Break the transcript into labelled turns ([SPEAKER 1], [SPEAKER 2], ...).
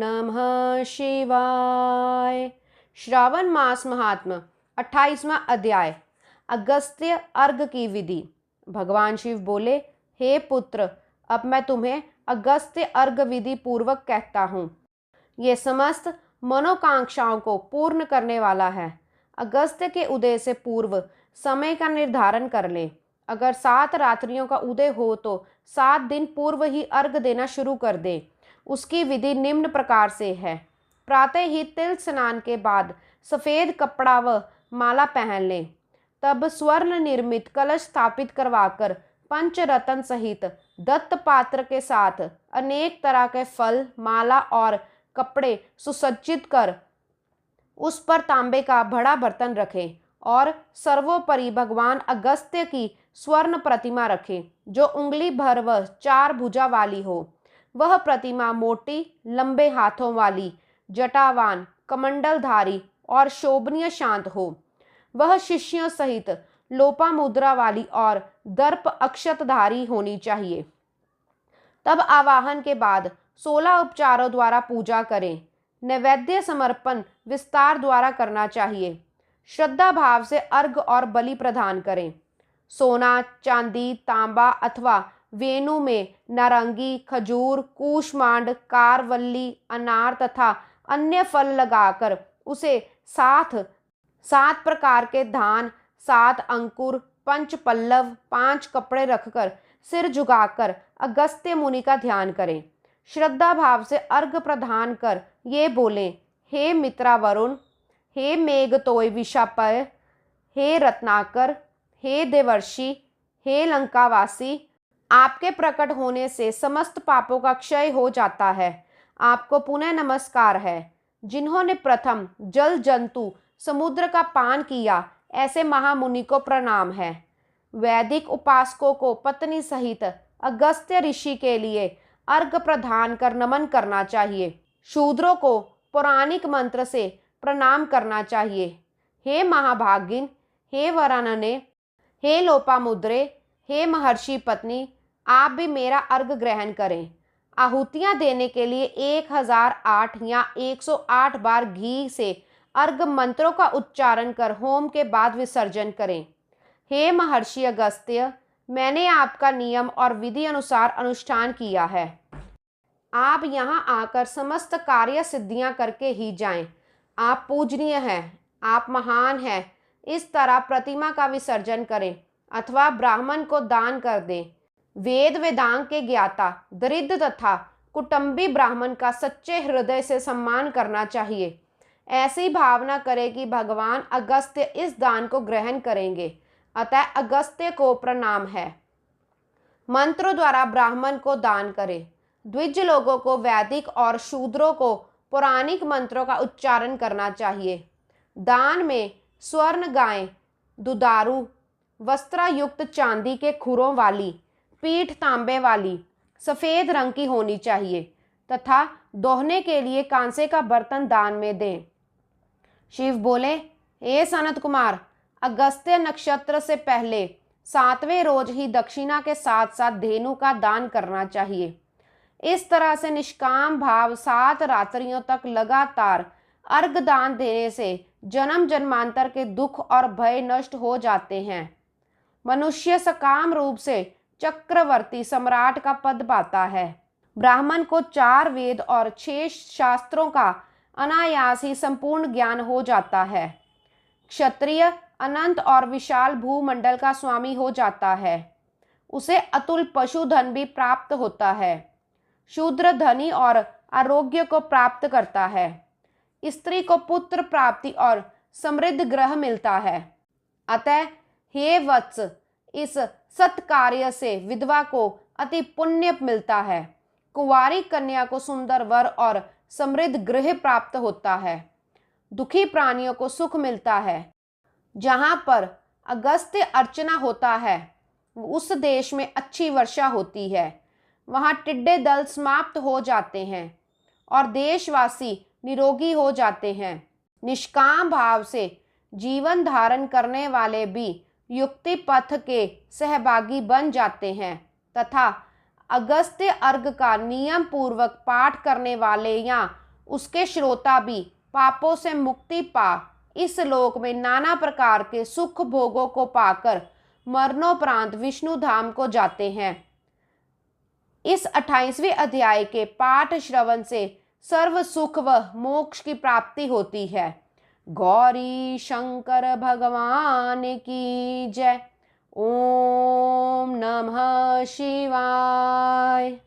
[SPEAKER 1] नमः शिवाय। श्रावण मास महात्म्य 28वां अध्याय। अगस्त्य अर्घ की विधि। भगवान शिव बोले, हे पुत्र, अब मैं तुम्हें अगस्त्य अर्घ विधि पूर्वक कहता हूँ। ये समस्त मनोकांक्षाओं को पूर्ण करने वाला है। अगस्त्य के उदय से पूर्व समय का निर्धारण कर ले। अगर 7 रात्रियों का उदय हो तो 7 दिन पूर्व ही अर्घ देना शुरू कर दे। उसकी विधि निम्न प्रकार से है। प्रातः ही तिल स्नान के बाद सफेद कपड़ा व माला पहन ले। तब स्वर्ण निर्मित कलश स्थापित करवाकर पंचरत्न सहित दत्त पात्र के साथ अनेक तरह के फल, माला और कपड़े सुसज्जित कर उस पर तांबे का बड़ा बर्तन रखे और सर्वोपरि भगवान अगस्त्य की स्वर्ण प्रतिमा रखे, जो उंगली भर व 4 भुजा वाली हो। वह प्रतिमा मोटी, लंबे हाथों वाली, जटावान, कमंडलधारी और शोभनीय शांत हो। वह शिष्यों सहित लोपा मुद्रा वाली और दर्प अक्षतधारी होनी चाहिए। तब आवाहन के बाद 16 उपचारों द्वारा पूजा करें। नैवेद्य समर्पण विस्तार द्वारा करना चाहिए। श्रद्धा भाव से अर्घ और बलि प्रदान करें। सोना, चांदी, तांबा अथवा वेणु में नारंगी, खजूर, कूष्मांड, कारवल्ली, अनार तथा अन्य फल लगाकर उसे 7 प्रकार के धान, 7 अंकुर, 5 पल्लव, 5 कपड़े रखकर सिर झुकाकर अगस्त्य मुनि का ध्यान करें। श्रद्धा भाव से अर्घ प्रदान कर ये बोलें, हे मित्रा वरुण, हे मेघतोय विशापय, हे रत्नाकर, हे देवर्षि, हे लंकावासी, आपके प्रकट होने से समस्त पापों का क्षय हो जाता है। आपको पुनः नमस्कार है। जिन्होंने प्रथम जल जंतु समुद्र का पान किया, ऐसे महामुनि को प्रणाम है। वैदिक उपासकों को पत्नी सहित अगस्त्य ऋषि के लिए अर्घ प्रदान कर नमन करना चाहिए। शूद्रों को पौराणिक मंत्र से प्रणाम करना चाहिए। हे महाभागिन, हे वरानने, हे लोपामुद्रे, हे महर्षि पत्नी, आप भी मेरा अर्घ ग्रहण करें। आहुतियां देने के लिए 1008 या 108 बार घी से अर्घ मंत्रों का उच्चारण कर होम के बाद विसर्जन करें। हे महर्षि अगस्त्य, मैंने आपका नियम और विधि अनुसार अनुष्ठान किया है। आप यहाँ आकर समस्त कार्य सिद्धियां करके ही जाएं। आप पूजनीय हैं, आप महान हैं। इस तरह प्रतिमा का विसर्जन करें अथवा ब्राह्मण को दान कर दें। वेद वेदांग के ज्ञाता, दरिद्र तथा कुटुंबी ब्राह्मण का सच्चे हृदय से सम्मान करना चाहिए। ऐसी भावना करें कि भगवान अगस्त्य इस दान को ग्रहण करेंगे, अतः अगस्त्य को प्रणाम है। मंत्रों द्वारा ब्राह्मण को दान करें। द्विज लोगों को वैदिक और शूद्रों को पौराणिक मंत्रों का उच्चारण करना चाहिए। दान में स्वर्ण गाय, दुधारू, वस्त्रायुक्त चांदी के खुरों वाली, पीठ तांबे वाली, सफेद रंग की होनी चाहिए तथा दोहने के लिए कांसे का बर्तन दान में दें। शिव बोले, हे सनत कुमार, अगस्त्य नक्षत्र से पहले 7वें रोज ही दक्षिणा के साथ साथ धेनु का दान करना चाहिए। इस तरह से निष्काम भाव 7 रात्रियों तक लगातार अर्घ दान देने से जन्म जन्मांतर के दुख और भय नष्ट हो जाते हैं। मनुष्य सकाम रूप से चक्रवर्ती सम्राट का पद पाता है। ब्राह्मण को 4 वेद और 6 शास्त्रों का अनायास ही संपूर्ण ज्ञान हो जाता है। क्षत्रिय अनंत और विशाल भूमंडल का स्वामी हो जाता है। उसे अतुल पशुधन भी प्राप्त होता है। शूद्र धनी और आरोग्य को प्राप्त करता है। स्त्री को पुत्र प्राप्ति और समृद्ध ग्रह मिलता है। अतः हे वत्स, इस सत्कार्य से विधवा को अति पुण्य मिलता है। कुंवारी कन्या को सुंदर वर और समृद्ध गृह प्राप्त होता है। दुखी प्राणियों को सुख मिलता है। जहाँ पर अगस्त्य अर्चना होता है, उस देश में अच्छी वर्षा होती है। वहाँ टिड्डे दल समाप्त हो जाते हैं और देशवासी निरोगी हो जाते हैं। निष्काम भाव से जीवन धारण करने वाले भी युक्ति पथ के सहभागी बन जाते हैं तथा अगस्त्य अर्घ का नियम पूर्वक पाठ करने वाले या उसके श्रोता भी पापों से मुक्ति पा इस लोक में नाना प्रकार के सुख भोगों को पाकर मरणोपरांत विष्णु धाम को जाते हैं। इस 28वें अध्याय के पाठ श्रवण से सर्व सुख व मोक्ष की प्राप्ति होती है। गौरी शंकर भगवान की जय। ओम नमः शिवाय।